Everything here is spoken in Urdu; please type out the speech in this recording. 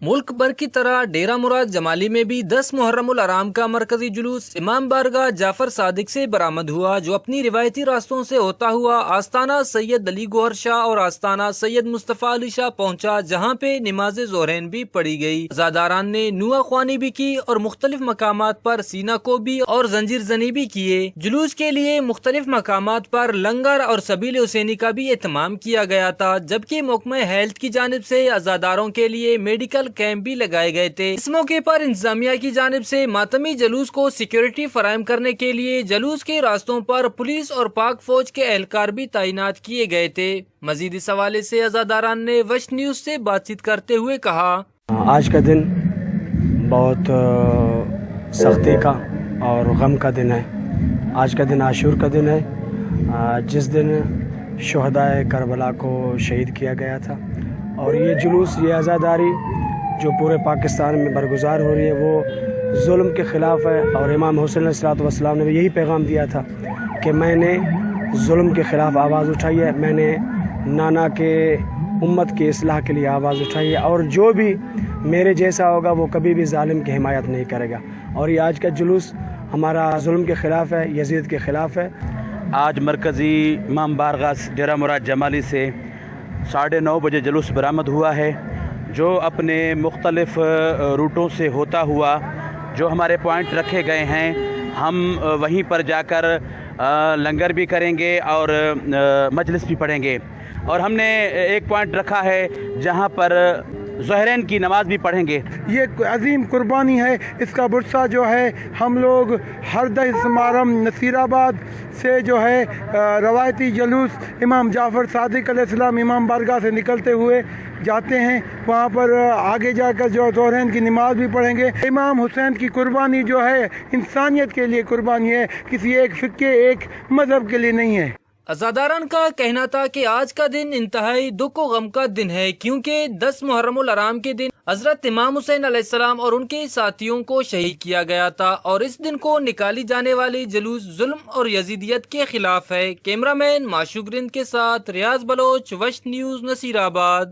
ملک بھر کی طرح ڈیرہ مراد جمالی میں بھی 10 محرم الحرام کا مرکزی جلوس امام بارگاہ جعفر صادق سے برآمد ہوا، جو اپنی روایتی راستوں سے ہوتا ہوا آستانہ سید علی گوہر شاہ اور آستانہ سید مصطفیٰ علی شاہ پہنچا، جہاں پہ نماز ظہرین بھی پڑھی گئی۔ عزاداران نے نوحہ خوانی بھی کی اور مختلف مقامات پر سینہ کوبی اور زنجیر زنی بھی کیے۔ جلوس کے لیے مختلف مقامات پر لنگر اور سبیل حسینی کا بھی اہتمام کیا گیا تھا، جبکہ محکمہ ہیلتھ کی جانب سے عزاداروں کے لیے میڈیکل کیمپ بھی لگائے گئے تھے۔ اس موقع پر انتظامیہ کی جانب سے ماتمی جلوس کو سیکیورٹی فراہم کرنے کے لیے جلوس کے راستوں پر پولیس اور پاک فوج کے اہلکار بھی تعینات کیے گئے تھے۔ مزید اس حوالے سے عزاداران نے وش نیوز سے بات چیت کرتے ہوئے کہا، آج کا دن بہت سختی کا اور غم کا دن ہے۔ آج کا دن عاشور کا دن ہے، جس دن شہدائے کربلا کو شہید کیا گیا تھا، اور یہ جلوس، یہ عزاداری جو پورے پاکستان میں برگزار ہو رہی ہے وہ ظلم کے خلاف ہے، اور امام حسین علیہ السلام نے بھی یہی پیغام دیا تھا کہ میں نے ظلم کے خلاف آواز اٹھائی ہے، میں نے نانا کے امت کی اصلاح کے لیے آواز اٹھائی ہے، اور جو بھی میرے جیسا ہوگا وہ کبھی بھی ظالم کی حمایت نہیں کرے گا۔ اور یہ آج کا جلوس ہمارا ظلم کے خلاف ہے، یزید کے خلاف ہے۔ آج مرکزی امام بارگاہ ڈیرہ مراد جمالی سے 9:30 بجے جلوس برآمد ہوا ہے، جو اپنے مختلف روٹوں سے ہوتا ہوا جو ہمارے پوائنٹ رکھے گئے ہیں، ہم وہیں پر جا کر لنگر بھی کریں گے اور مجلس بھی پڑھیں گے، اور ہم نے ایک پوائنٹ رکھا ہے جہاں پر ظہرین کی نماز بھی پڑھیں گے۔ یہ عظیم قربانی ہے، اس کا برسہ جو ہے ہم لوگ ہر 10 محرم نصیر آباد سے جو ہے روایتی جلوس امام جعفر صادق علیہ السلام امام بارگاہ سے نکلتے ہوئے جاتے ہیں، وہاں پر آگے جا کر جو ظہرین کی نماز بھی پڑھیں گے۔ امام حسین کی قربانی جو ہے انسانیت کے لیے قربانی ہے، کسی ایک فقہ ایک مذہب کے لیے نہیں ہے۔ عزاداران کا کہنا تھا کہ آج کا دن انتہائی دکھ و غم کا دن ہے، کیونکہ 10 محرم الحرام کے دن حضرت امام حسین علیہ السلام اور ان کے ساتھیوں کو شہید کیا گیا تھا، اور اس دن کو نکالی جانے والی جلوس ظلم اور یزیدیت کے خلاف ہے۔ کیمرہ مین معشوق رند کے ساتھ ریاض بلوچ، وش نیوز، نصیر آباد۔